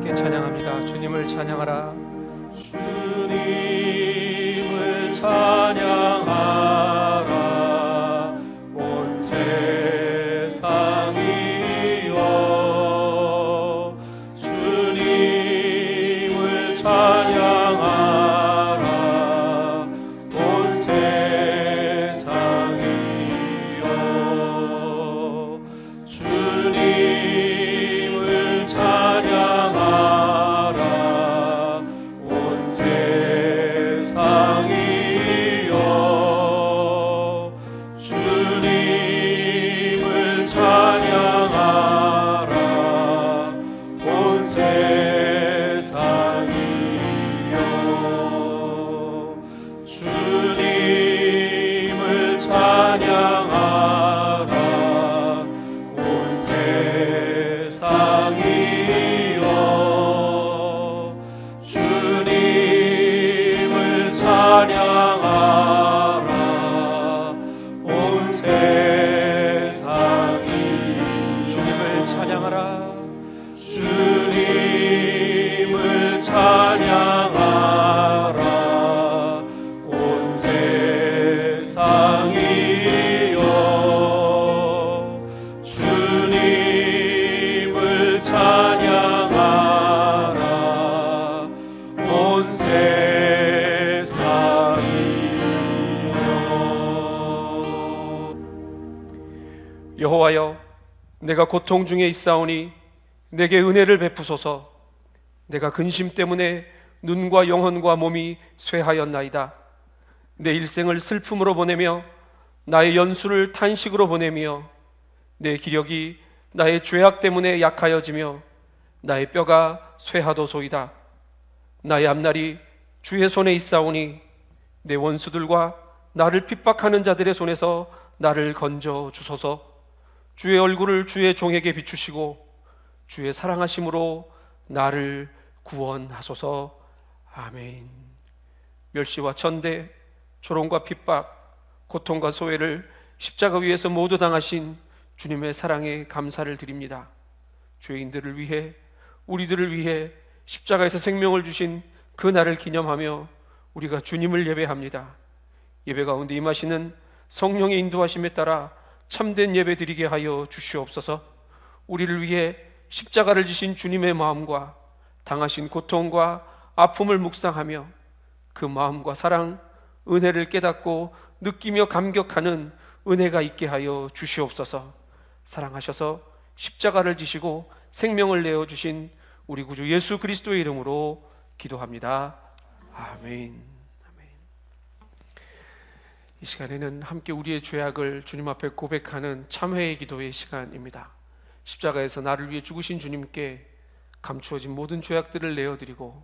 함께 찬양합니다. 주님을 찬양하라. 주님을 찬양하라. 온 세상이여 주님을 찬양하라. 온 세상이여 주님을 찬양하라. 온 세상이여 주님을 찬양하라. 온 세상이여 주님을 찬양하라. 온 세상이여 주님을 찬양하라. 온 세상이여 주님을 찬양하라. 주님을 찬양하라. 온 세상이여 주님을 찬양하라. 온 세상이여 여호와여, 내가 고통 중에 있사오니 내게 은혜를 베푸소서. 내가 근심 때문에 눈과 영혼과 몸이 쇠하였나이다. 내 일생을 슬픔으로 보내며 나의 연수를 탄식으로 보내며 내 기력이 나의 죄악 때문에 약하여지며 나의 뼈가 쇠하도소이다. 나의 앞날이 주의 손에 있사오니 내 원수들과 나를 핍박하는 자들의 손에서 나를 건져 주소서. 주의 얼굴을 주의 종에게 비추시고 주의 사랑하심으로 나를 구원하소서. 아멘. 멸시와 천대, 조롱과 핍박, 고통과 소외를 십자가 위에서 모두 당하신 주님의 사랑에 감사를 드립니다. 죄인들을 위해, 우리들을 위해 십자가에서 생명을 주신 그 날을 기념하며 우리가 주님을 예배합니다. 예배 가운데 임하시는 성령의 인도하심에 따라 참된 예배 드리게 하여 주시옵소서. 우리를 위해 십자가를 지신 주님의 마음과 당하신 고통과 아픔을 묵상하며 그 마음과 사랑, 은혜를 깨닫고 느끼며 감격하는 은혜가 있게 하여 주시옵소서. 사랑하셔서 십자가를 지시고 생명을 내어주신 우리 구주 예수 그리스도의 이름으로 기도합니다. 아멘. 이 시간에는 함께 우리의 죄악을 주님 앞에 고백하는 참회의 기도의 시간입니다. 십자가에서 나를 위해 죽으신 주님께 감추어진 모든 죄악들을 내어드리고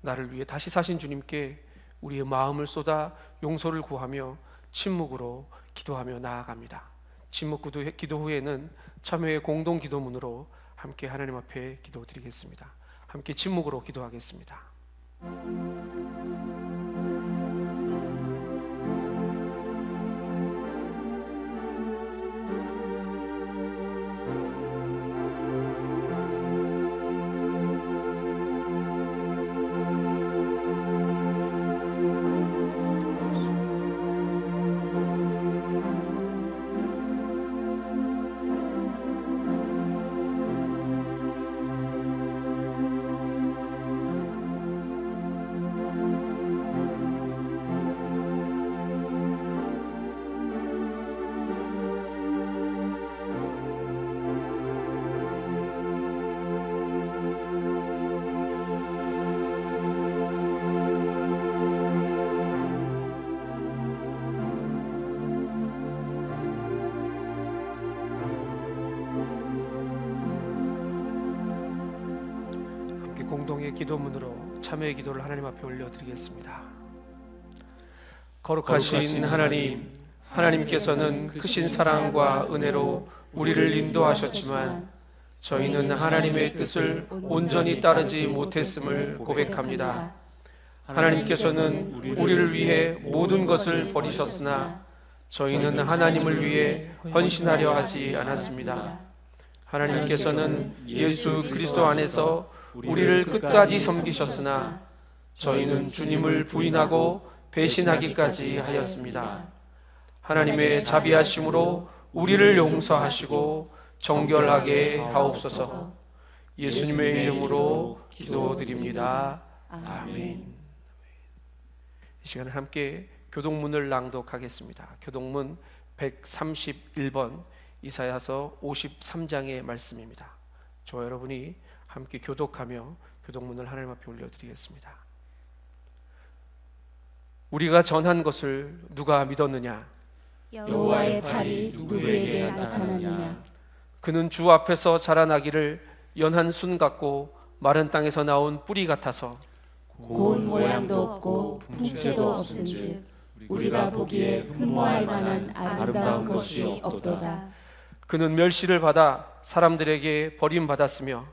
나를 위해 다시 사신 주님께 우리의 마음을 쏟아 용서를 구하며 침묵으로 기도하며 나아갑니다. 침묵 기도 후에는 참회의 공동 기도문으로 함께 하나님 앞에 기도드리겠습니다. 함께 침묵으로 기도하겠습니다. 공동의 기도문으로 참회의 기도를 하나님 앞에 올려드리겠습니다. 거룩하신 하나님, 하나님께서는 크신 사랑과 은혜로 우리를 인도하셨지만 저희는 하나님의 뜻을 온전히 따르지 못했음을 고백합니다. 하나님께서는 우리를 위해 모든 것을 버리셨으나 저희는 하나님을 위해 헌신하려 하지 않았습니다. 하나님께서는 예수 그리스도 안에서 우리를 끝까지 섬기셨으나 저희는 주님을 부인하고 배신하기까지 하였습니다. 하나님의 자비하심으로 우리를 용서하시고 정결하게 하옵소서. 예수님의 이름으로 기도드립니다. 아멘. 이 시간을 함께 교동문을 낭독하겠습니다. 교동문 131번 이사야서 53장의 말씀입니다. 저와 여러분이 함께 교독하며 교동문을 하나님 앞에 올려드리겠습니다. 우리가 전한 것을 누가 믿었느냐? 여호와의 팔이 누구에게 나타났느냐? 그는 주 앞에서 자라나기를 연한 순 같고 마른 땅에서 나온 뿌리 같아서 고운 모양도 없고 풍채도 없은즉 우리가 보기에 흠모할 만한 아름다운 것이 없도다. 그는 멸시를 받아 사람들에게 버림받았으며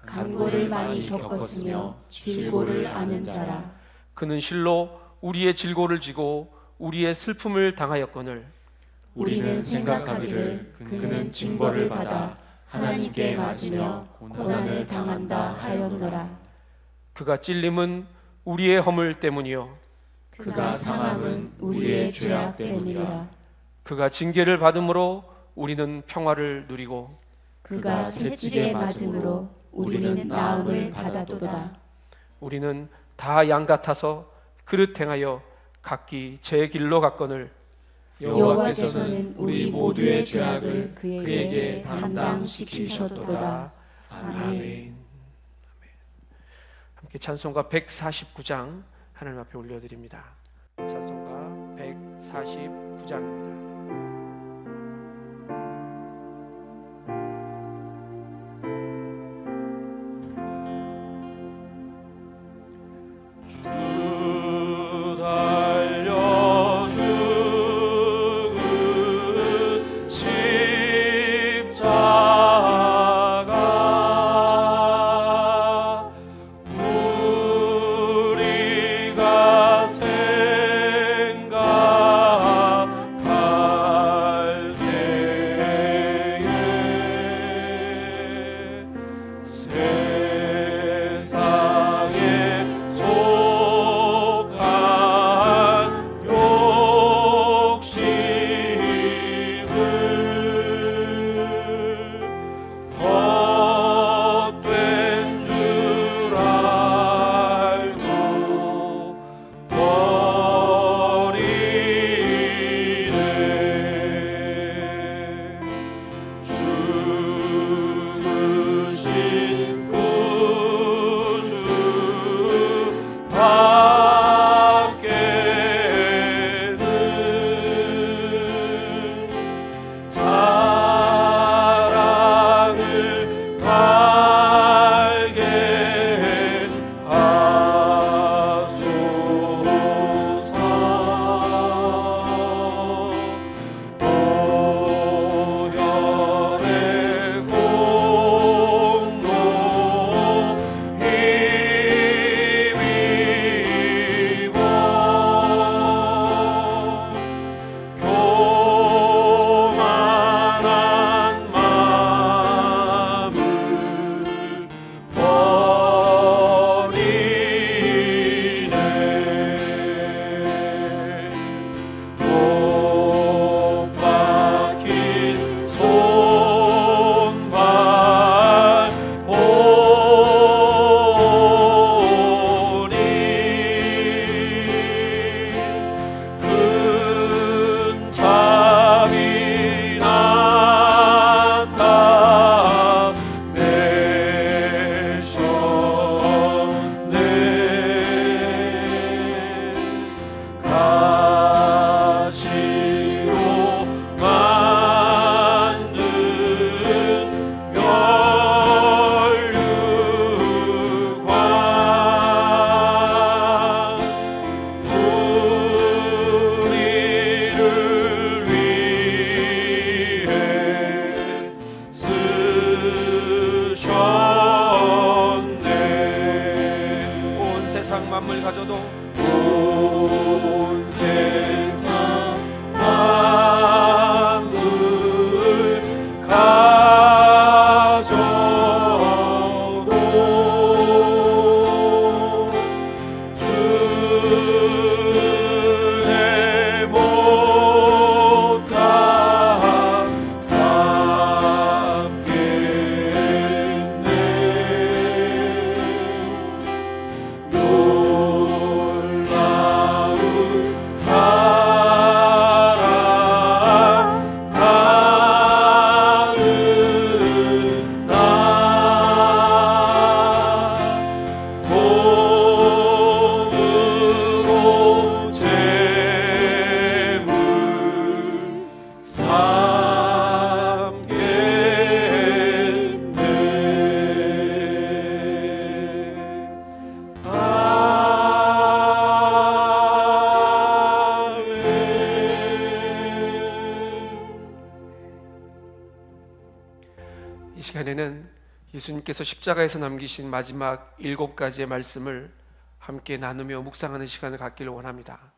간고를 많이 겪었으며 질고를 아는 자라. 그는 실로 우리의 질고를 지고 우리의 슬픔을 당하였거늘 우리는 생각하기를 그는 징벌을 받아 하나님께 맞으며 고난을 당한다 하였노라. 그가 찔림은 우리의 허물 때문이요 그가 상함은 우리의 죄악 때문이라. 그가 징계를 받음으로 우리는 평화를 누리고 그가 채찍에 맞음으로 우리는 나음을 받았도다. 우리는 다 양 같아서 그릇 행하여 각기 제 길로 갔거늘 여호와께서는 우리 모두의 죄악을 그에게 담당시키셨도다. 아멘. 아멘. 함께 찬송가 149장 하나님 앞에 올려드립니다. 찬송가 149장입니다. 예수님께서 십자가에서 남기신 마지막 7가지의 말씀을 함께 나누며 묵상하는 시간을 갖기를 원합니다.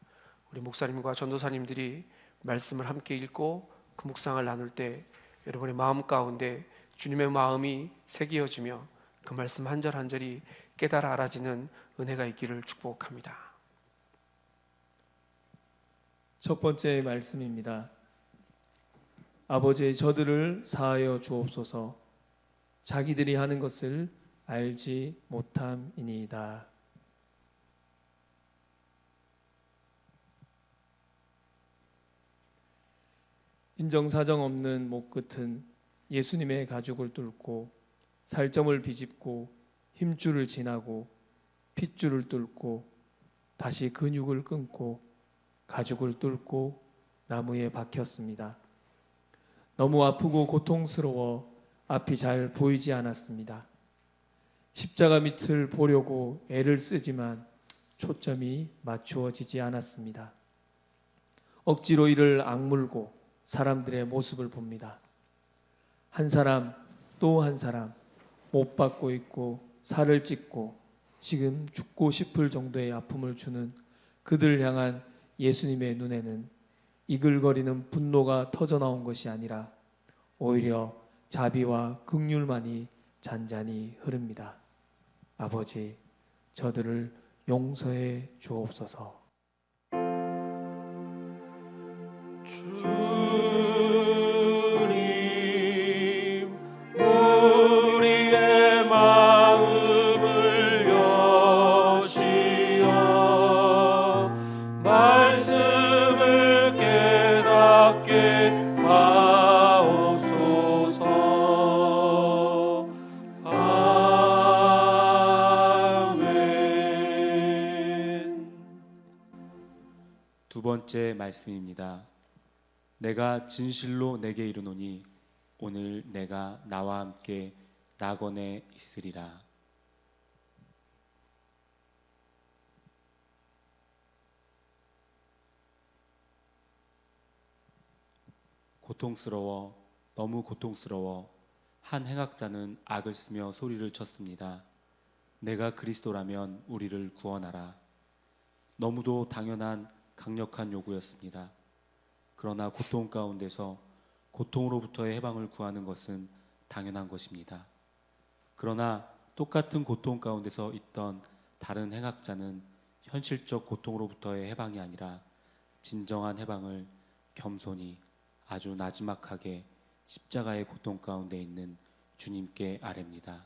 우리 목사님과 전도사님들이 말씀을 함께 읽고 그 묵상을 나눌 때 여러분의 마음 가운데 주님의 마음이 새기어지며 그 말씀 한 절 한 절이 깨달아 알아지는 은혜가 있기를 축복합니다. 첫 번째 말씀입니다. 아버지, 저들을 사하여 주옵소서. 자기들이 하는 것을 알지 못함이니이다. 인정사정 없는 목 끝은 예수님의 가죽을 뚫고 살점을 비집고 힘줄을 지나고 핏줄을 뚫고 다시 근육을 끊고 가죽을 뚫고 나무에 박혔습니다. 너무 아프고 고통스러워 앞이 잘 보이지 않았습니다. 십자가 밑을 보려고 애를 쓰지만 초점이 맞추어지지 않았습니다. 억지로 이를 악물고 사람들의 모습을 봅니다. 한 사람 또 한 사람 못 받고 있고 살을 찢고 지금 죽고 싶을 정도의 아픔을 주는 그들 향한 예수님의 눈에는 이글거리는 분노가 터져나온 것이 아니라 오히려 자비와 긍휼만이 잔잔히 흐릅니다. 아버지, 저들을 용서해 주옵소서. 주님, 우리의 마음을 여시어 말씀을 깨닫게 하옵소서. 아멘. 두 번째 말씀입니다. 내가 진실로 내게 이르노니 오늘 내가 나와 함께 낙원에 있으리라. 고통스러워, 너무 고통스러워 한 행악자는 악을 쓰며 소리를 쳤습니다. 내가 그리스도라면 우리를 구원하라. 너무도 당연한 강력한 요구였습니다. 그러나 고통 가운데서 고통으로부터의 해방을 구하는 것은 당연한 것입니다. 그러나 똑같은 고통 가운데서 있던 다른 행악자는 현실적 고통으로부터의 해방이 아니라 진정한 해방을 겸손히 아주 나지막하게 십자가의 고통 가운데 있는 주님께 아뢰입니다.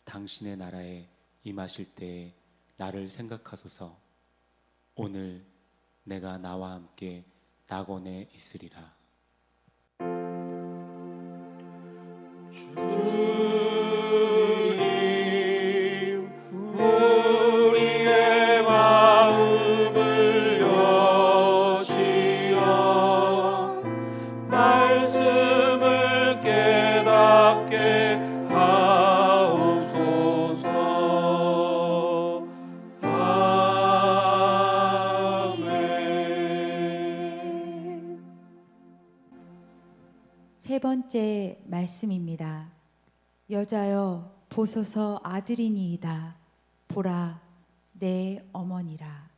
당신의 나라에 임하실 때에 나를 생각하소서. 오늘 내가 나와 함께 낙원에 있으리라. 주님, 우리의 마음을 여시어 말씀을 깨닫게 하옵소서. 아멘. 세 번째 말씀입니다. 여자여 보소서 아들이니이다. 보라 내 어머니라.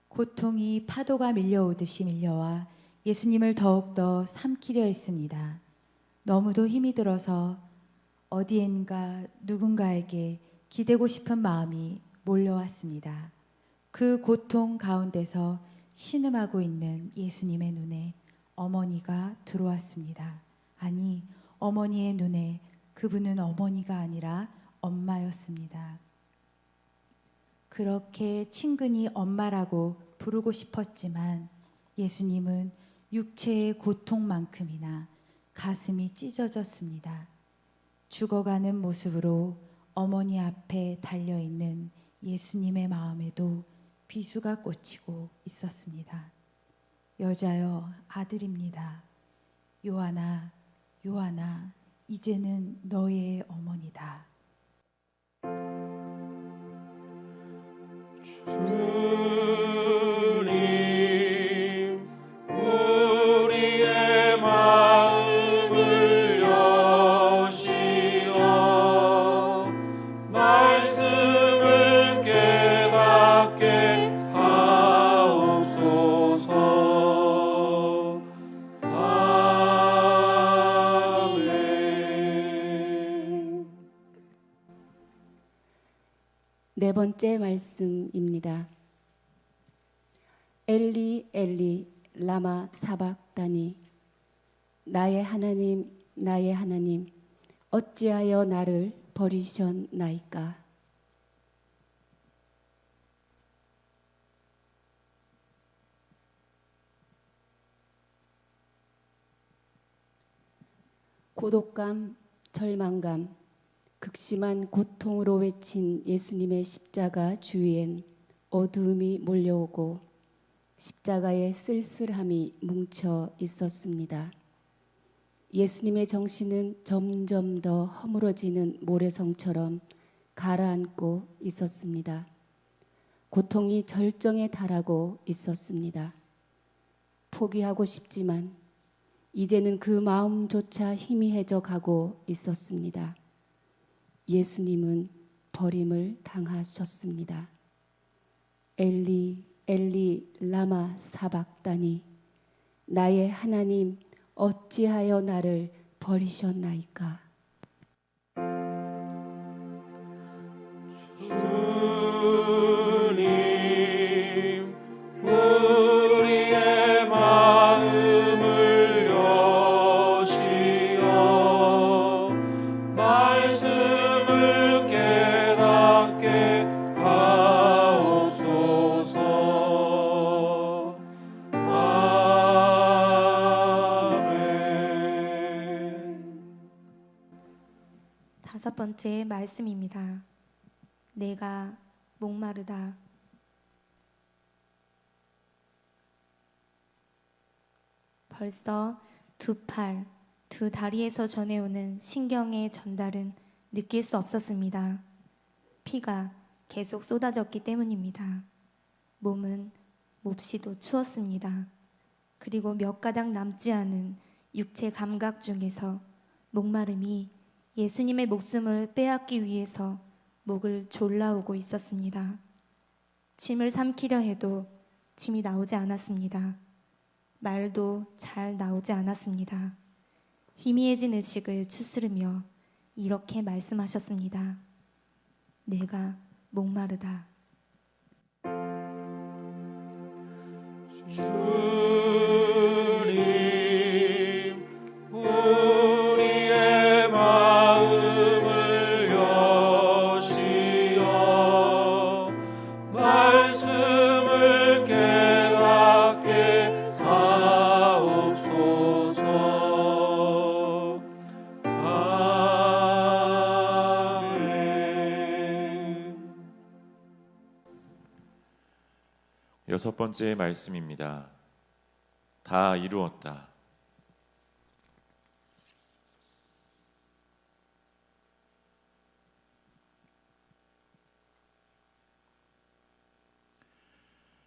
고통이 파도가 밀려오듯이 밀려와 예수님을 더욱더 삼키려 했습니다. 너무도 힘이 들어서 어디엔가 누군가에게 기대고 싶은 마음이 몰려왔습니다. 그 고통 가운데서 신음하고 있는 예수님의 눈에 어머니가 들어왔습니다. 아니, 어머니의 눈에 그분은 어머니가 아니라 엄마였습니다. 그렇게 친근히 엄마라고 부르고 싶었지만 예수님은 육체의 고통만큼이나 가슴이 찢어졌습니다. 죽어가는 모습으로 어머니 앞에 달려있는 예수님의 마음에도 비수가 꽂히고 있었습니다. 여자여 아들입니다. 요한아, 요한아, 이제는 너의 어머니다. 주님, 번째 말씀입니다. 엘리 엘리 라마 사박다니 나의 하나님 나의 하나님 어찌하여 나를 버리셨나이까. 고독감, 절망감, 극심한 고통으로 외친 예수님의 십자가 주위엔 어두움이 몰려오고 십자가의 쓸쓸함이 뭉쳐 있었습니다. 예수님의 정신은 점점 더 허물어지는 모래성처럼 가라앉고 있었습니다. 고통이 절정에 달하고 있었습니다. 포기하고 싶지만 이제는 그 마음조차 희미해져 가고 있었습니다. 예수님은 버림을 당하셨습니다. 엘리 엘리 라마 사박다니 나의 하나님 어찌하여 나를 버리셨나이까. 주님 우리의 마음을 여시어 말씀을 깨닫게 하옵소서. 다섯 번째 말씀입니다. 내가 목마르다. 벌써 두 팔, 두 다리에서 전해오는 신경의 전달은 느낄 수 없었습니다. 피가 계속 쏟아졌기 때문입니다. 몸은 몹시도 추웠습니다. 그리고 몇 가닥 남지 않은 육체 감각 중에서 목마름이 예수님의 목숨을 빼앗기 위해서 목을 졸라오고 있었습니다. 침을 삼키려 해도 침이 나오지 않았습니다. 말도 잘 나오지 않았습니다. 희미해진 의식을 추스르며 이렇게 말씀하셨습니다. 내가 목마르다. 주님 우리의 마음을 여시어 말씀을 깨닫게 하옵소서. 아멘. 여섯 번째 말씀입니다. 다 이루었다.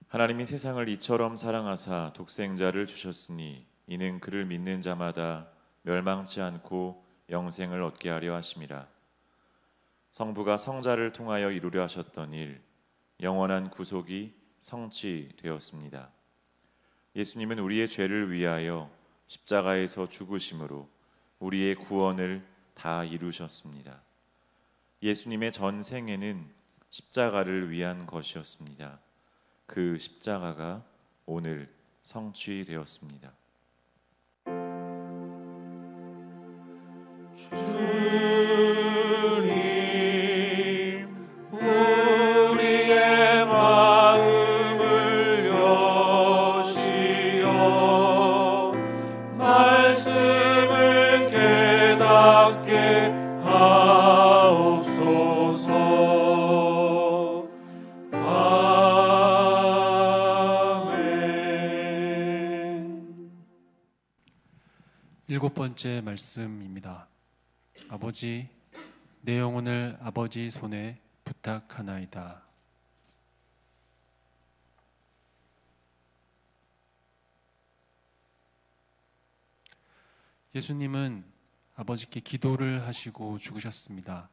하나님이 세상을 이처럼 사랑하사 독생자를 주셨으니 이는 그를 믿는 자마다 멸망치 않고 영생을 얻게 하려 하심이라. 성부가 성자를 통하여 이루려 하셨던 일, 영원한 구속이 성취되었습니다. 예수님은 우리의 죄를 위하여 십자가에서 죽으심으로 우리의 구원을 다 이루셨습니다. 예수님의 전생에는 십자가를 위한 것이었습니다. 그 십자가가 오늘 성취되었습니다. 주님 우리의 마음을 여시어 말씀을 깨닫게 하옵소서. 아멘. 일곱 번째 말씀입니다. 아버지, 내 영혼을 아버지 손에 부탁하나이다. 예수님은 아버지께 기도를 하시고 죽으셨습니다.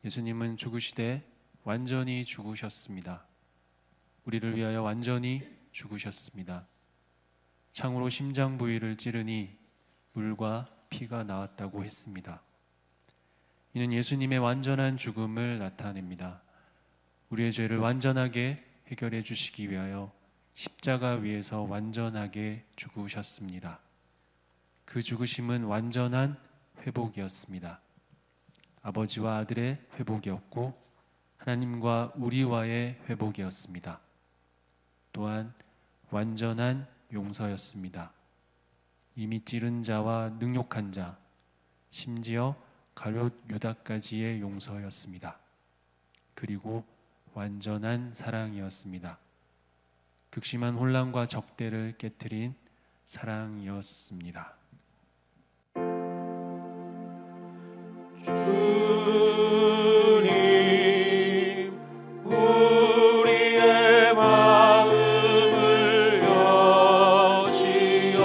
예수님은 죽으시되 완전히 죽으셨습니다. 우리를 위하여 완전히 죽으셨습니다. 창으로 심장 부위를 찌르니 물과 피가 나왔다고 했습니다. 이는 예수님의 완전한 죽음을 나타냅니다. 우리의 죄를 완전하게 해결해 주시기 위하여 십자가 위에서 완전하게 죽으셨습니다. 그 죽으심은 완전한 회복이었습니다. 아버지와 아들의 회복이었고 하나님과 우리와의 회복이었습니다. 또한 완전한 용서였습니다. 이미 찌른 자와 능욕한 자, 심지어 가룟 유다까지의 용서였습니다. 그리고 완전한 사랑이었습니다. 극심한 혼란과 적대를 깨트린 사랑이었습니다. 주님, 우리의 마음을 여시어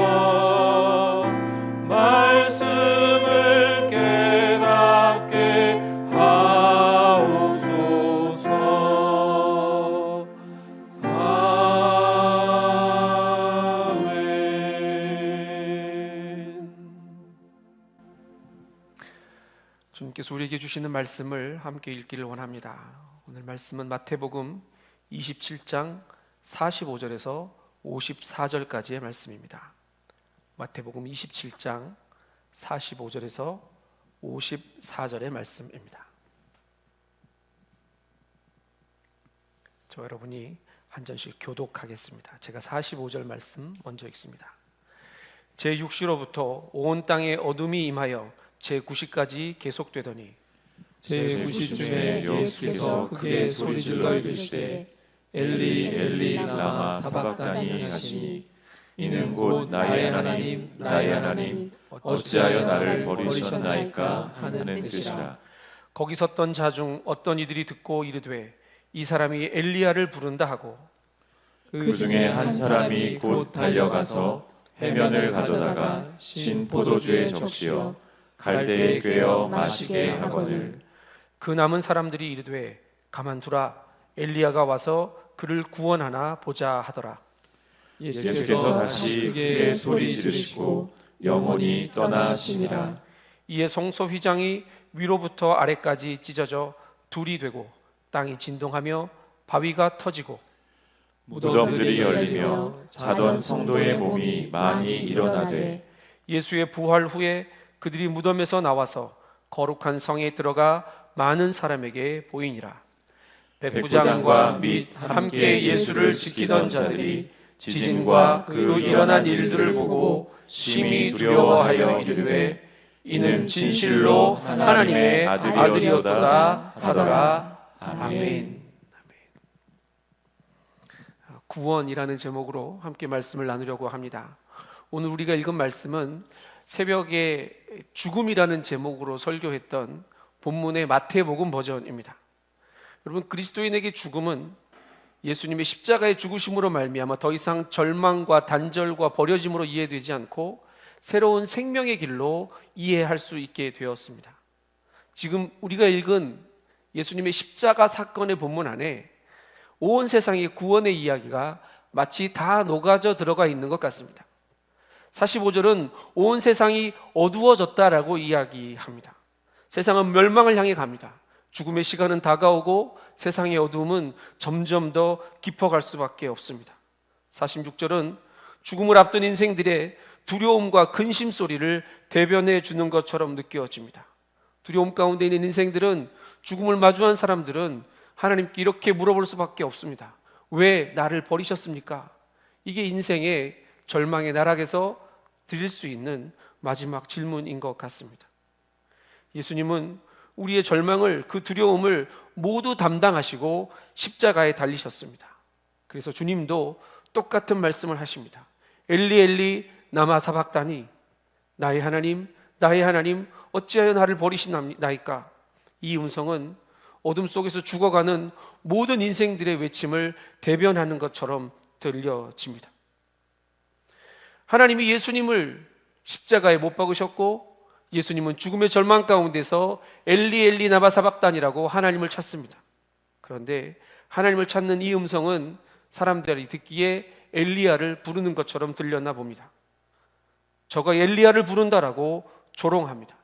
말씀을 깨닫게 하옵소서. 아멘. 주님께서 우리에게 주시는 말씀을 함께 읽기를 원합니다. 오늘 말씀은 마태복음 27장 45절에서 54절까지의 말씀입니다. 마태복음 27장 45절에서 54절의 말씀입니다. 저 여러분이 한 절씩 교독하겠습니다. 제가 45절 말씀 먼저 읽습니다. 제6시로부터 온 땅에 어둠이 임하여 제9시까지 계속되더니 제9시 중에 예수께서 크게 소리질러 이르시되 엘리 엘리 라마 사박다니 하시니 이는 곧 나의 하나님 나의 하나님 어찌하여 나를 버리셨나이까 하는 뜻이라. 거기 섰던 자 중 어떤 이들이 듣고 이르되 이 사람이 엘리야를 부른다 하고 그 중에 한 사람이 곧 달려가서 해면을 가져다가 신 포도주에 적시어 갈대에 꿰어 마시게 하거늘 그 남은 사람들이 이르되 가만두라 엘리야가 와서 그를 구원하나 보자 하더라. 예수께서 다시 크게 소리 지르시고 영혼이 떠나시니라. 이에 성소 휘장이 위로부터 아래까지 찢어져 둘이 되고 땅이 진동하며 바위가 터지고 무덤들이 열리며 자던 성도의 몸이 많이 일어나되 예수의 부활 후에 그들이 무덤에서 나와서 거룩한 성에 들어가 많은 사람에게 보이니라. 백부장과 및 함께 예수를 지키던 자들이 지진과 그로 일어난 일들을 보고 심히 두려워하여 이르되 이는 진실로 하나님의 아들이었도다 하더라. 아멘. 구원이라는 제목으로 함께 말씀을 나누려고 합니다. 오늘 우리가 읽은 말씀은 새벽에 죽음이라는 제목으로 설교했던 본문의 마태복음 버전입니다. 여러분, 그리스도인에게 죽음은 예수님의 십자가의 죽으심으로 말미암아 더 이상 절망과 단절과 버려짐으로 이해되지 않고 새로운 생명의 길로 이해할 수 있게 되었습니다. 지금 우리가 읽은 예수님의 십자가 사건의 본문 안에 온 세상의 구원의 이야기가 마치 다 녹아져 들어가 있는 것 같습니다. 45절은 온 세상이 어두워졌다라고 이야기합니다. 세상은 멸망을 향해 갑니다. 죽음의 시간은 다가오고 세상의 어두움은 점점 더 깊어갈 수밖에 없습니다. 46절은 죽음을 앞둔 인생들의 두려움과 근심 소리를 대변해 주는 것처럼 느껴집니다. 두려움 가운데 있는 인생들은, 죽음을 마주한 사람들은 하나님께 이렇게 물어볼 수밖에 없습니다. 왜 나를 버리셨습니까? 이게 인생의 절망의 나락에서 드릴 수 있는 마지막 질문인 것 같습니다. 예수님은 우리의 절망을, 그 두려움을 모두 담당하시고 십자가에 달리셨습니다. 그래서 주님도 똑같은 말씀을 하십니다. 엘리 엘리 라마 사박다니, 나의 하나님 나의 하나님 어찌하여 나를 버리시나이까. 이 음성은 어둠 속에서 죽어가는 모든 인생들의 외침을 대변하는 것처럼 들려집니다. 하나님이 예수님을 십자가에 못 박으셨고 예수님은 죽음의 절망 가운데서 엘리 엘리 라마 사박단이라고 하나님을 찾습니다. 그런데 하나님을 찾는 이 음성은 사람들이 듣기에 엘리야를 부르는 것처럼 들렸나 봅니다. 저가 엘리야를 부른다라고 조롱합니다.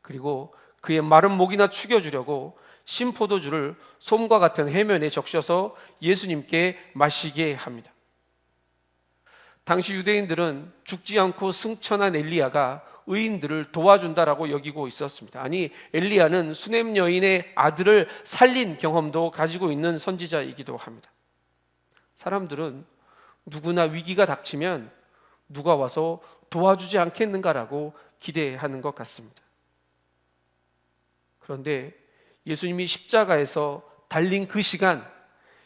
그리고 그의 마른 목이나 축여주려고 신포도주를 솜과 같은 해면에 적셔서 예수님께 마시게 합니다. 당시 유대인들은 죽지 않고 승천한 엘리야가 의인들을 도와준다라고 여기고 있었습니다. 아니, 엘리야는 수넴 여인의 아들을 살린 경험도 가지고 있는 선지자이기도 합니다. 사람들은 누구나 위기가 닥치면 누가 와서 도와주지 않겠는가라고 기대하는 것 같습니다. 그런데 예수님이 십자가에서 달린 그 시간,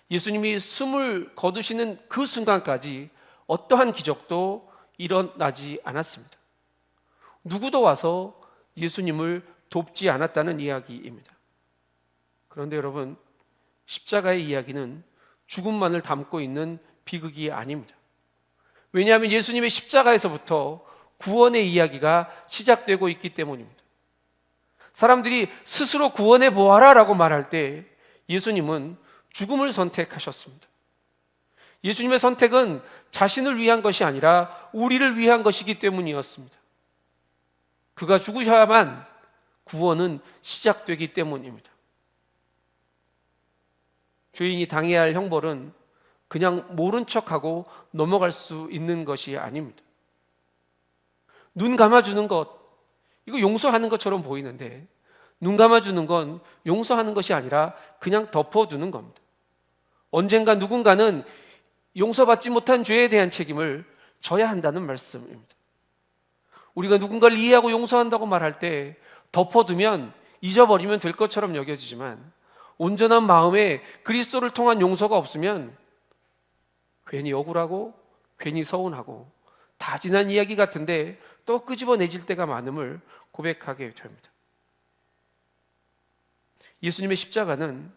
예수님이 숨을 거두시는 그 순간까지 어떠한 기적도 일어나지 않았습니다. 누구도 와서 예수님을 돕지 않았다는 이야기입니다. 그런데 여러분, 십자가의 이야기는 죽음만을 담고 있는 비극이 아닙니다. 왜냐하면 예수님의 십자가에서부터 구원의 이야기가 시작되고 있기 때문입니다. 사람들이 스스로 구원해 보아라 라고 말할 때 예수님은 죽음을 선택하셨습니다. 예수님의 선택은 자신을 위한 것이 아니라 우리를 위한 것이기 때문이었습니다. 그가 죽으셔야만 구원은 시작되기 때문입니다. 죄인이 당해야 할 형벌은 그냥 모른 척하고 넘어갈 수 있는 것이 아닙니다. 눈 감아주는 것, 이거 용서하는 것처럼 보이는데 눈 감아주는 건 용서하는 것이 아니라 그냥 덮어두는 겁니다. 언젠가 누군가는 용서받지 못한 죄에 대한 책임을 져야 한다는 말씀입니다. 우리가 누군가를 이해하고 용서한다고 말할 때 덮어두면 잊어버리면 될 것처럼 여겨지지만 온전한 마음에 그리스도를 통한 용서가 없으면 괜히 억울하고 괜히 서운하고 다 지난 이야기 같은데 또 끄집어내질 때가 많음을 고백하게 됩니다. 예수님의 십자가는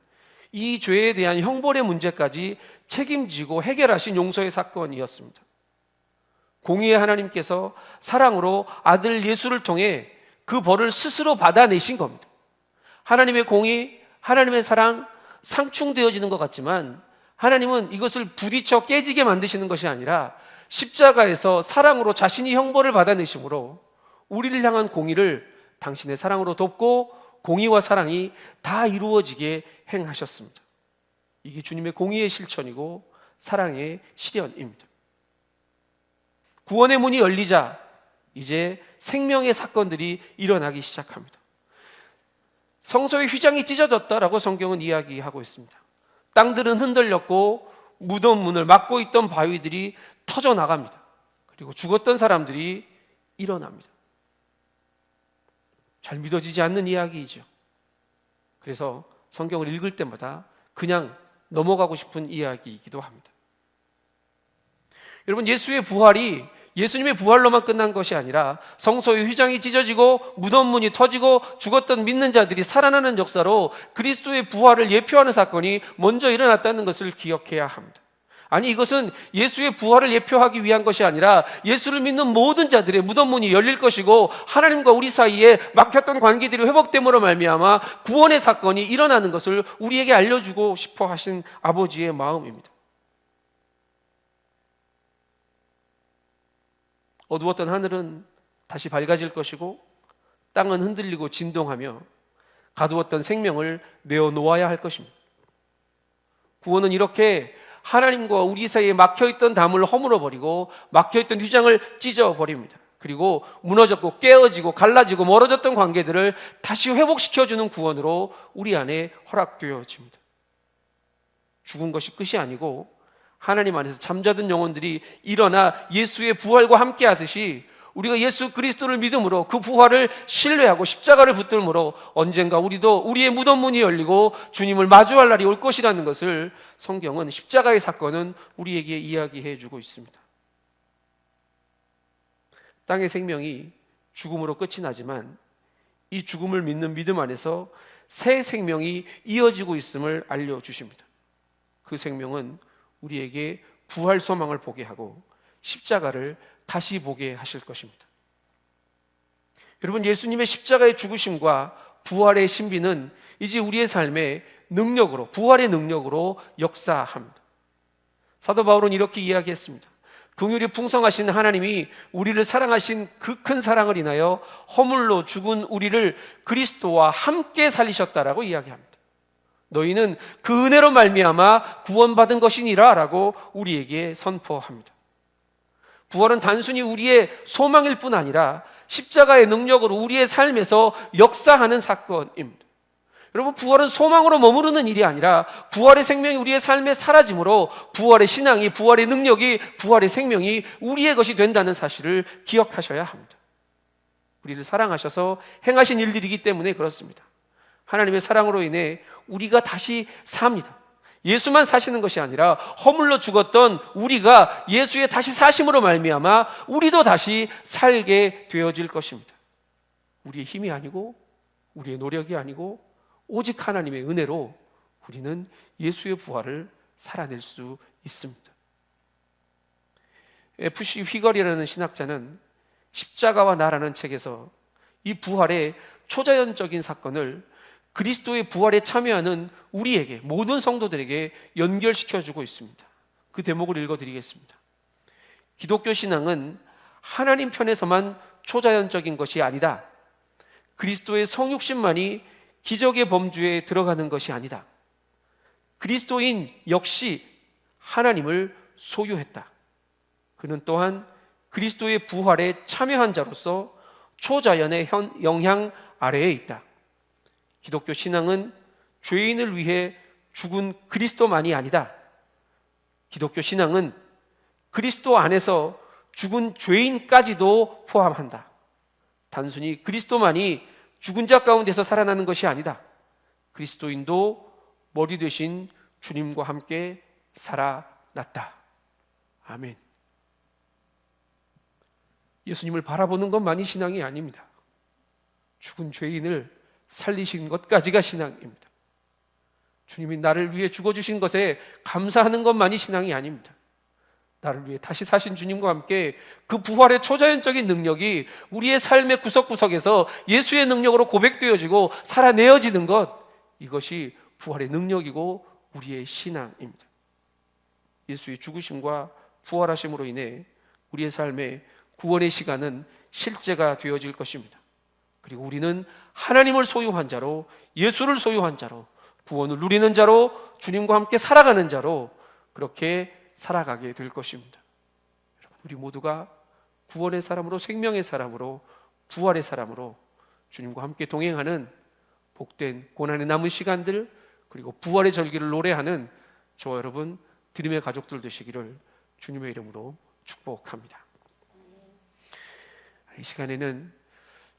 이 죄에 대한 형벌의 문제까지 책임지고 해결하신 용서의 사건이었습니다. 공의의 하나님께서 사랑으로 아들 예수를 통해 그 벌을 스스로 받아내신 겁니다. 하나님의 공의, 하나님의 사랑 상충되어지는 것 같지만 하나님은 이것을 부딪혀 깨지게 만드시는 것이 아니라 십자가에서 사랑으로 자신이 형벌을 받아내심으로 우리를 향한 공의를 당신의 사랑으로 돕고 공의와 사랑이 다 이루어지게 행하셨습니다. 이게 주님의 공의의 실천이고 사랑의 실현입니다. 구원의 문이 열리자 이제 생명의 사건들이 일어나기 시작합니다. 성소의 휘장이 찢어졌다라고 성경은 이야기하고 있습니다. 땅들은 흔들렸고 무덤 문을 막고 있던 바위들이 터져 나갑니다. 그리고 죽었던 사람들이 일어납니다. 잘 믿어지지 않는 이야기이죠. 그래서 성경을 읽을 때마다 그냥 넘어가고 싶은 이야기이기도 합니다. 여러분, 예수의 부활이 예수님의 부활로만 끝난 것이 아니라 성소의 휘장이 찢어지고 무덤 문이 터지고 죽었던 믿는 자들이 살아나는 역사로 그리스도의 부활을 예표하는 사건이 먼저 일어났다는 것을 기억해야 합니다. 아니, 이것은 예수의 부활을 예표하기 위한 것이 아니라 예수를 믿는 모든 자들의 무덤 문이 열릴 것이고 하나님과 우리 사이에 막혔던 관계들이 회복됨으로 말미암아 구원의 사건이 일어나는 것을 우리에게 알려주고 싶어 하신 아버지의 마음입니다. 어두웠던 하늘은 다시 밝아질 것이고 땅은 흔들리고 진동하며 가두었던 생명을 내어놓아야 할 것입니다. 구원은 이렇게 하나님과 우리 사이에 막혀있던 담을 허물어버리고 막혀있던 휘장을 찢어버립니다. 그리고 무너졌고 깨어지고 갈라지고 멀어졌던 관계들을 다시 회복시켜주는 구원으로 우리 안에 허락되어집니다. 죽은 것이 끝이 아니고 하나님 안에서 잠자던 영혼들이 일어나 예수의 부활과 함께 하듯이 우리가 예수 그리스도를 믿음으로 그 부활을 신뢰하고 십자가를 붙들므로 언젠가 우리도 우리의 무덤 문이 열리고 주님을 마주할 날이 올 것이라는 것을 성경은 십자가의 사건은 우리에게 이야기해 주고 있습니다. 땅의 생명이 죽음으로 끝이 나지만 이 죽음을 믿는 믿음 안에서 새 생명이 이어지고 있음을 알려주십니다. 그 생명은 우리에게 부활 소망을 보게 하고 십자가를 다시 보게 하실 것입니다. 여러분, 예수님의 십자가의 죽으심과 부활의 신비는 이제 우리의 삶의 능력으로, 부활의 능력으로 역사합니다. 사도 바울은 이렇게 이야기했습니다. 긍휼이 풍성하신 하나님이 우리를 사랑하신 그 큰 사랑을 인하여 허물로 죽은 우리를 그리스도와 함께 살리셨다라고 이야기합니다. 너희는 그 은혜로 말미암아 구원받은 것이니라라고 우리에게 선포합니다. 부활은 단순히 우리의 소망일 뿐 아니라 십자가의 능력으로 우리의 삶에서 역사하는 사건입니다. 여러분, 부활은 소망으로 머무르는 일이 아니라 부활의 생명이 우리의 삶에 사라짐으로 부활의 신앙이, 부활의 능력이, 부활의 생명이 우리의 것이 된다는 사실을 기억하셔야 합니다. 우리를 사랑하셔서 행하신 일들이기 때문에 그렇습니다. 하나님의 사랑으로 인해 우리가 다시 삽니다. 예수만 사시는 것이 아니라 허물로 죽었던 우리가 예수의 다시 사심으로 말미암아 우리도 다시 살게 되어질 것입니다. 우리의 힘이 아니고 우리의 노력이 아니고 오직 하나님의 은혜로 우리는 예수의 부활을 살아낼 수 있습니다. FC 휘걸이라는 신학자는 십자가와 나라는 책에서 이 부활의 초자연적인 사건을 그리스도의 부활에 참여하는 우리에게, 모든 성도들에게 연결시켜주고 있습니다. 그 대목을 읽어드리겠습니다. 기독교 신앙은 하나님 편에서만 초자연적인 것이 아니다. 그리스도의 성육신만이 기적의 범주에 들어가는 것이 아니다. 그리스도인 역시 하나님을 소유했다. 그는 또한 그리스도의 부활에 참여한 자로서 초자연의 영향 아래에 있다. 기독교 신앙은 죄인을 위해 죽은 그리스도만이 아니다. 기독교 신앙은 그리스도 안에서 죽은 죄인까지도 포함한다. 단순히 그리스도만이 죽은 자 가운데서 살아나는 것이 아니다. 그리스도인도 머리 되신 주님과 함께 살아났다. 아멘. 예수님을 바라보는 것만이 신앙이 아닙니다. 죽은 죄인을 살리신 것까지가 신앙입니다. 주님이 나를 위해 죽어주신 것에 감사하는 것만이 신앙이 아닙니다. 나를 위해 다시 사신 주님과 함께 그 부활의 초자연적인 능력이 우리의 삶의 구석구석에서 예수의 능력으로 고백되어지고 살아내어지는 것, 이것이 부활의 능력이고 우리의 신앙입니다. 예수의 죽으심과 부활하심으로 인해 우리의 삶의 구원의 시간은 실제가 되어질 것입니다. 그리고 우리는 하나님을 소유한 자로, 예수를 소유한 자로, 구원을 누리는 자로, 주님과 함께 살아가는 자로 그렇게 살아가게 될 것입니다. 여러분, 우리 모두가 구원의 사람으로, 생명의 사람으로, 부활의 사람으로 주님과 함께 동행하는 복된 고난의 남은 시간들, 그리고 부활의 절기를 노래하는 저와 여러분 드림의 가족들 되시기를 주님의 이름으로 축복합니다. 이 시간에는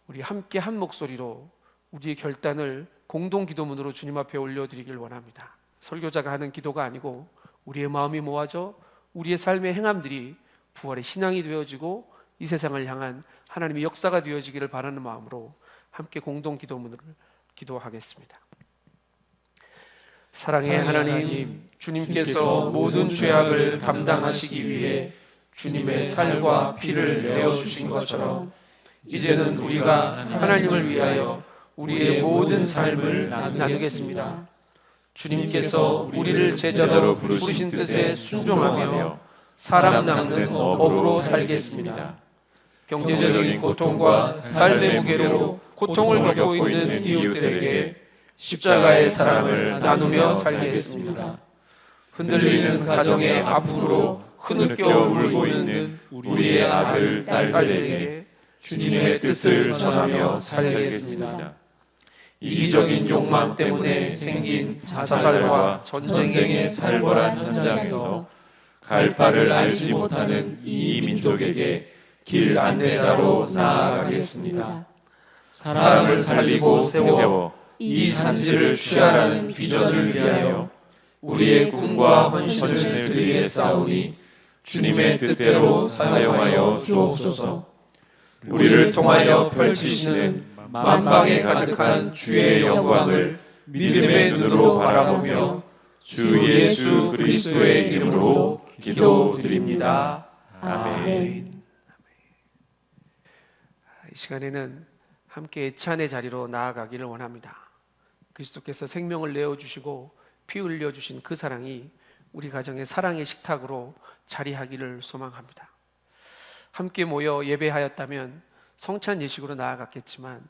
우리 함께 한 목소리로 우리의 결단을 공동 기도문으로 주님 앞에 올려드리길 원합니다. 설교자가 하는 기도가 아니고 우리의 마음이 모아져 우리의 삶의 행함들이 부활의 신앙이 되어지고 이 세상을 향한 하나님의 역사가 되어지기를 바라는 마음으로 함께 공동 기도문을 기도하겠습니다. 사랑의 하나님, 주님께서 모든 죄악을 감당하시기 위해 주님의 살과 피를 내어주신 것처럼 이제는 우리가 하나님을 위하여 우리의 모든 삶을 나누겠습니다. 주님께서 우리를 제자로 부르신 뜻에 순종하며 사람 낚는 업으로 살겠습니다. 경제적인 고통과 삶의 무게로 고통을 겪고 있는 이웃들에게 십자가의 사랑을 나누며 살겠습니다. 흔들리는 가정의 아픔으로 흐느껴 울고 있는 우리의 아들, 딸들에게 주님의 뜻을 전하며 살겠습니다. 이기적인 욕망 때문에 생긴 자살과 전쟁의 살벌한 현장에서 갈 바를 알지 못하는 이 민족에게 길 안내자로 나아가겠습니다. 사람을 살리고 세워 이 산지를 취하라는 비전을 위하여 우리의 꿈과 헌신을 드리겠사오니 주님의 뜻대로 사용하여 주옵소서. 우리를 통하여 펼치시는 만방에 가득한 주의 영광을 믿음의 눈으로 바라보며 주 예수 그리스도의 이름으로 기도드립니다. 아멘. 이 시간에는 함께 애찬의 자리로 나아가기를 원합니다. 그리스도께서 생명을 내어주시고 피 흘려주신 그 사랑이 우리 가정의 사랑의 식탁으로 자리하기를 소망합니다. 함께 모여 예배하였다면 성찬 예식으로 나아갔겠지만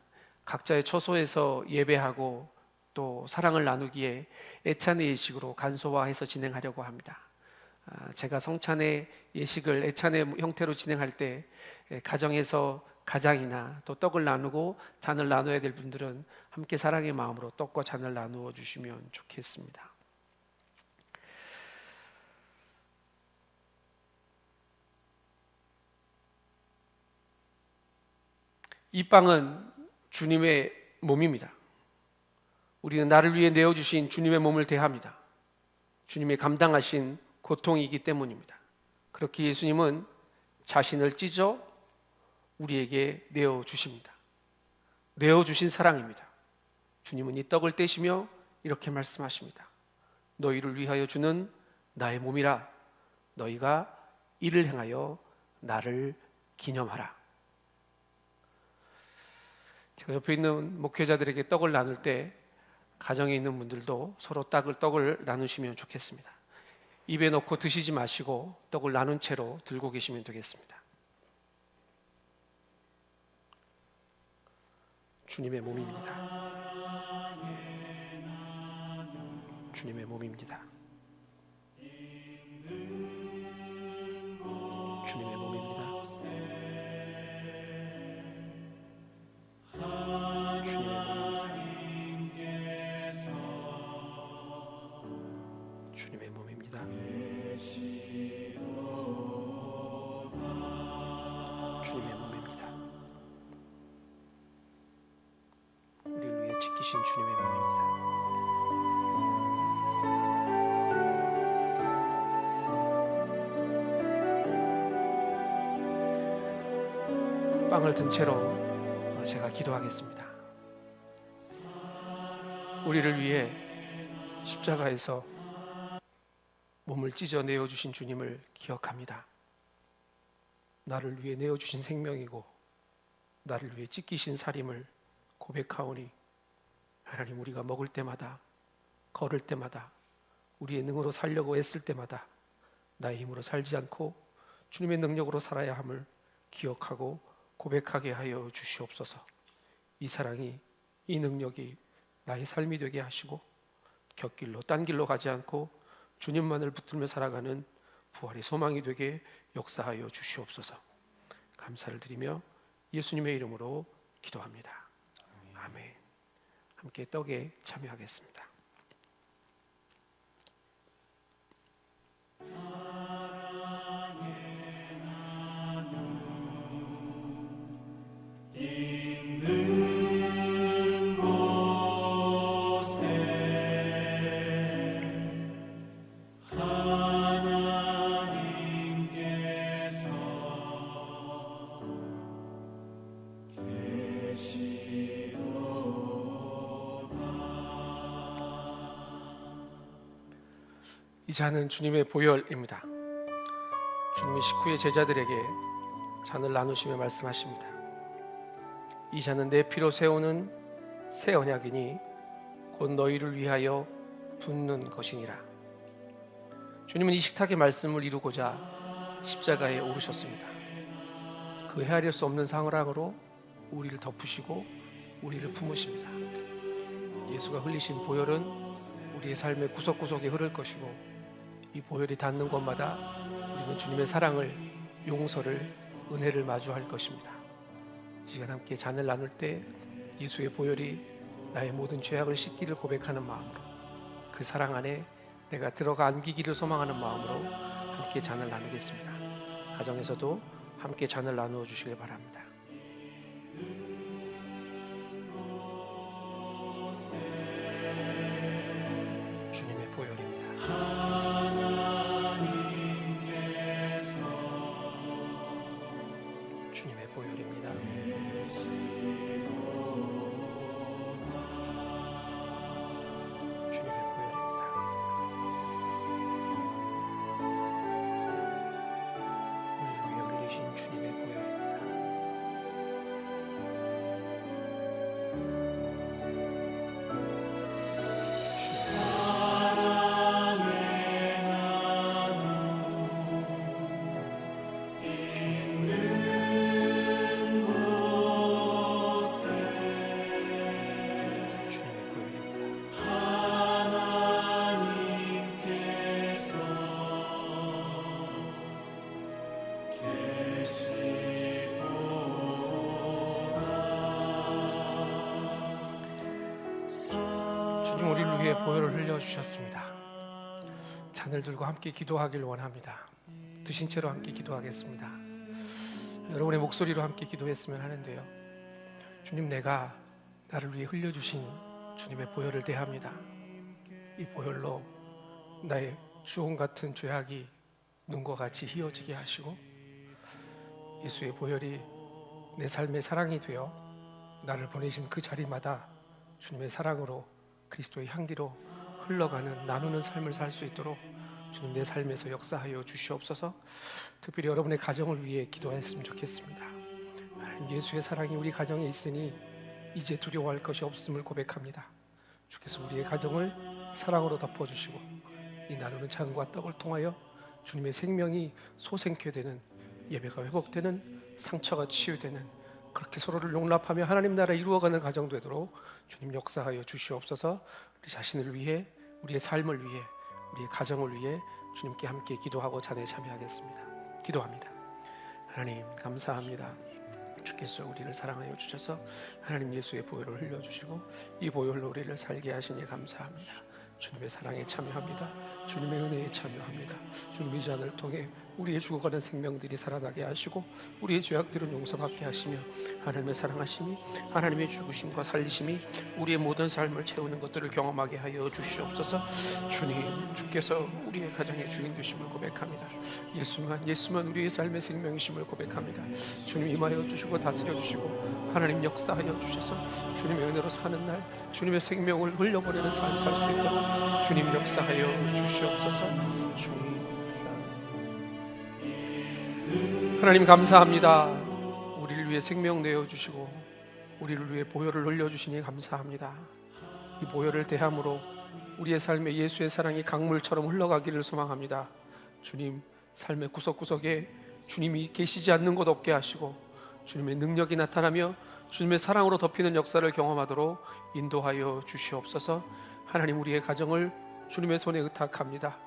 각자의 처소에서 예배하고 또 사랑을 나누기에 애찬의 예식으로 간소화해서 진행하려고 합니다. 제가 성찬의 예식을 애찬의 형태로 진행할 때 가정에서 가장이나 또 떡을 나누고 잔을 나눠야 될 분들은 함께 사랑의 마음으로 떡과 잔을 나누어 주시면 좋겠습니다. 이 빵은 주님의 몸입니다. 우리는 나를 위해 내어주신 주님의 몸을 대합니다. 주님이 감당하신 고통이기 때문입니다. 그렇게 예수님은 자신을 찢어 우리에게 내어주십니다. 내어주신 사랑입니다. 주님은 이 떡을 떼시며 이렇게 말씀하십니다. 너희를 위하여 주는 나의 몸이라. 너희가 이를 행하여 나를 기념하라. 제가 옆에 있는 목회자들에게 떡을 나눌 때 가정에 있는 분들도 서로 떡을 나누시면 좋겠습니다. 입에 넣고 드시지 마시고 떡을 나눈 채로 들고 계시면 되겠습니다. 주님의 몸입니다. 주님의 몸입니다. 주님의 몸입니다. 주님의 몸입니다. 주님의 몸입니다. 우리를 위해 지키신 주님의 몸입니다. 빵을 든 채로 제가 기도하겠습니다. 우리를 위해 십자가에서 몸을 찢어 내어주신 주님을 기억합니다. 나를 위해 내어주신 생명이고 나를 위해 찢기신 살임을 고백하오니 하나님, 우리가 먹을 때마다 걸을 때마다 우리의 능으로 살려고 애쓸 때마다 나의 힘으로 살지 않고 주님의 능력으로 살아야 함을 기억하고 고백하게 하여 주시옵소서. 이 사랑이, 이 능력이 나의 삶이 되게 하시고 곁길로 딴 길로 가지 않고 주님만을 붙들며 살아가는 부활의 소망이 되게 역사하여 주시옵소서. 감사를 드리며 예수님의 이름으로 기도합니다. 아멘. 함께 떡에 참여하겠습니다. 이 잔은 주님의 보혈입니다. 주님이 식후에 제자들에게 잔을 나누시며 말씀하십니다. 이 잔은 내 피로 세우는 새 언약이니 곧 너희를 위하여 붓는 것이니라. 주님은 이 식탁의 말씀을 이루고자 십자가에 오르셨습니다. 그 헤아릴 수 없는 상황으로 우리를 덮으시고 우리를 품으십니다. 예수가 흘리신 보혈은 우리의 삶의 구석구석에 흐를 것이고 이 보혈이 닿는 곳마다 우리는 주님의 사랑을, 용서를, 은혜를 마주할 것입니다. 이 시간 함께 잔을 나눌 때 예수의 보혈이 나의 모든 죄악을 씻기를 고백하는 마음으로, 그 사랑 안에 내가 들어가 안기기를 소망하는 마음으로 함께 잔을 나누겠습니다. 가정에서도 함께 잔을 나누어 주시길 바랍니다. 주님의 보혈입니다. 주님의 보혈입니다. 주님의 보혈입니다. 우리를 위해 흘리신 주님의 보혈입니다. 주님 우리를 위해 보혈을 흘려주셨습니다. 잔을 들고 함께 기도하길 원합니다. 드신 채로 함께 기도하겠습니다. 여러분의 목소리로 함께 기도했으면 하는데요. 주님, 내가 나를 위해 흘려주신 주님의 보혈을 대합니다. 이 보혈로 나의 주홍 같은 죄악이 눈과 같이 희어지게 하시고 예수의 보혈이 내 삶의 사랑이 되어 나를 보내신 그 자리마다 주님의 사랑으로 그리스도의 향기로 흘러가는 나누는 삶을 살 수 있도록 주님 내 삶에서 역사하여 주시옵소서. 특별히 여러분의 가정을 위해 기도했으면 좋겠습니다. 하나님, 예수의 사랑이 우리 가정에 있으니 이제 두려워할 것이 없음을 고백합니다. 주께서 우리의 가정을 사랑으로 덮어주시고 이 나누는 잔과 떡을 통하여 주님의 생명이 소생케 되는, 예배가 회복되는, 상처가 치유되는, 그렇게 서로를 용납하며 하나님 나라 이루어가는 가정 되도록 주님 역사하여 주시옵소서. 우리 자신을 위해, 우리의 삶을 위해, 우리의 가정을 위해 주님께 함께 기도하고 잔에 참여하겠습니다. 기도합니다. 하나님 감사합니다. 주께서 우리를 사랑하여 주셔서 하나님 예수의 보혈을 흘려주시고 이 보혈로 우리를 살게 하시니 감사합니다. 주님의 사랑에 참여합니다. 주님의 은혜에 참여합니다. 주님의 이 잔을 통해 우리의 죽어가는 생명들이 살아나게 하시고 우리의 죄악들은 용서받게 하시며 하나님의 사랑하심이, 하나님의 죽으심과 살리심이 우리의 모든 삶을 채우는 것들을 경험하게 하여 주시옵소서. 주님, 주께서 우리의 가정의 주인 되심을 고백합니다. 예수만 우리의 삶의 생명이심을 고백합니다. 주님 임하여 주시고 다스려 주시고 하나님 역사하여 주셔서 주님의 은혜로 사는 날 주님의 생명을 흘려보내는 삶 살 수 있도록 주님 역사하여 주시옵소서. 주님 하나님 감사합니다. 우리를 위해 생명 내어주시고 우리를 위해 보혈을 흘려주시니 감사합니다. 이 보혈을 대함으로 우리의 삶에 예수의 사랑이 강물처럼 흘러가기를 소망합니다. 주님, 삶의 구석구석에 주님이 계시지 않는 곳 없게 하시고 주님의 능력이 나타나며 주님의 사랑으로 덮이는 역사를 경험하도록 인도하여 주시옵소서. 하나님, 우리의 가정을 주님의 손에 의탁합니다.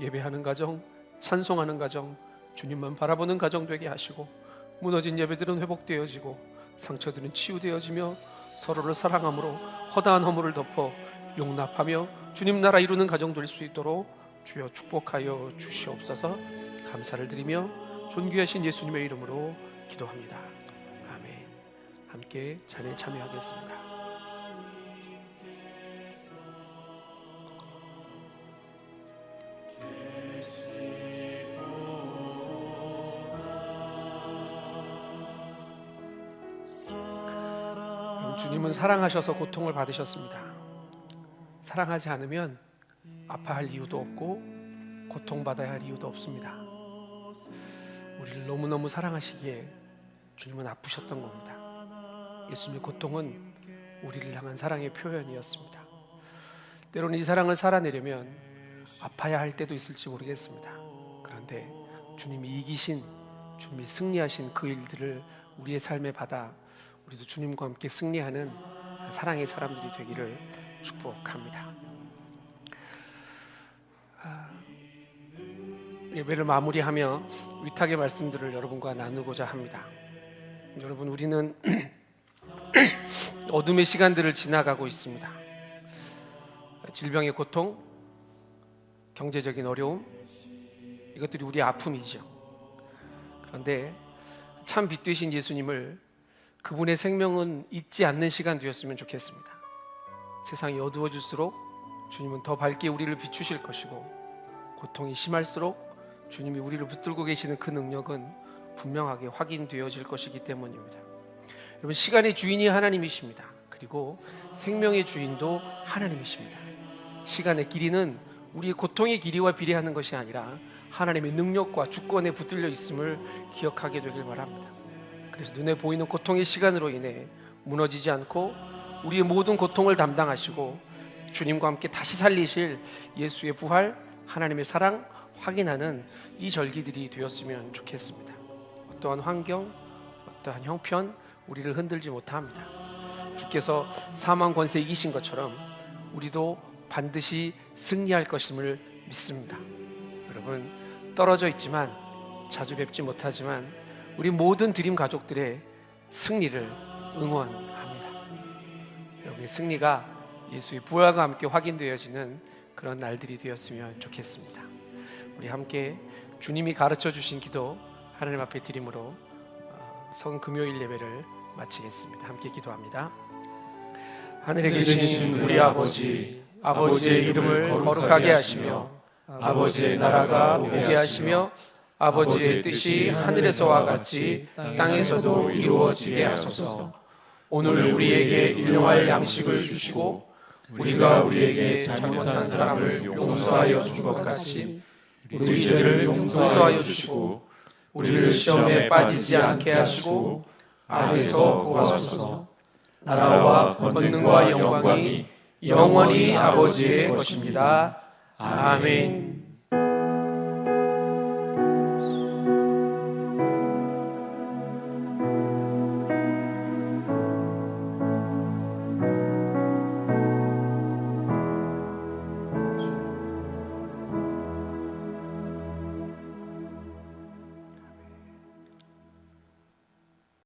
예배하는 가정, 찬송하는 가정, 주님만 바라보는 가정 되게 하시고 무너진 예배들은 회복되어지고 상처들은 치유되어지며 서로를 사랑함으로 허다한 허물을 덮어 용납하며 주님 나라 이루는 가정 될 수 있도록 주여 축복하여 주시옵소서. 감사를 드리며 존귀하신 예수님의 이름으로 기도합니다. 아멘. 함께 잔에 참여하겠습니다. 주님은 사랑하셔서 고통을 받으셨습니다. 사랑하지 않으면 아파할 이유도 없고 고통받아야 할 이유도 없습니다. 우리를 너무너무 사랑하시기에 주님은 아프셨던 겁니다. 예수님의 고통은 우리를 향한 사랑의 표현이었습니다. 때로는 이 사랑을 살아내려면 아파야 할 때도 있을지 모르겠습니다. 그런데 주님이 이기신, 주님이 승리하신 그 일들을 우리의 삶에 받아 우리도 주님과 함께 승리하는 사랑의 사람들이 되기를 축복합니다. 예배를 마무리하며 위탁의 말씀들을 여러분과 나누고자 합니다. 여러분, 우리는 어둠의 시간들을 지나가고 있습니다. 질병의 고통, 경제적인 어려움, 이것들이 우리의 아픔이죠. 그런데 참 빛 되신 예수님을, 그분의 생명은 잊지 않는 시간 되었으면 좋겠습니다. 세상이 어두워질수록 주님은 더 밝게 우리를 비추실 것이고 고통이 심할수록 주님이 우리를 붙들고 계시는 그 능력은 분명하게 확인되어질 것이기 때문입니다. 여러분, 시간의 주인이 하나님이십니다. 그리고 생명의 주인도 하나님이십니다. 시간의 길이는 우리의 고통의 길이와 비례하는 것이 아니라 하나님의 능력과 주권에 붙들려 있음을 기억하게 되길 바랍니다. 그래서 눈에 보이는 고통의 시간으로 인해 무너지지 않고 우리의 모든 고통을 담당하시고 주님과 함께 다시 살리실 예수의 부활, 하나님의 사랑 확인하는 이 절기들이 되었으면 좋겠습니다. 어떠한 환경, 어떠한 형편 우리를 흔들지 못합니다. 주께서 사망 권세 이기신 것처럼 우리도 반드시 승리할 것임을 믿습니다. 여러분, 떨어져 있지만 자주 뵙지 못하지만 우리 모든 드림 가족들의 승리를 응원합니다. 여러분의 승리가 예수의 부활과 함께 확인되어지는 그런 날들이 되었으면 좋겠습니다. 우리 함께 주님이 가르쳐 주신 기도 하나님 앞에 드림으로 성금요일 예배를 마치겠습니다. 함께 기도합니다. 하늘에 계신 우리 아버지, 아버지의 이름을 거룩하게 하시며 아버지의 나라가 오게 하시며 아버지의 뜻이 하늘에서와 같이 땅에서도 이루어지게 하소서. 오늘 우리에게 일용할 양식을 주시고 우리가 우리에게 잘못한 사람을 용서하여 준 것 같이 우리 죄를 용서하여 주시고 우리를 시험에 빠지지 않게 하시고 악에서 구하소서. 나라와 권능과 영광이 영원히 아버지의 것입니다. 아멘.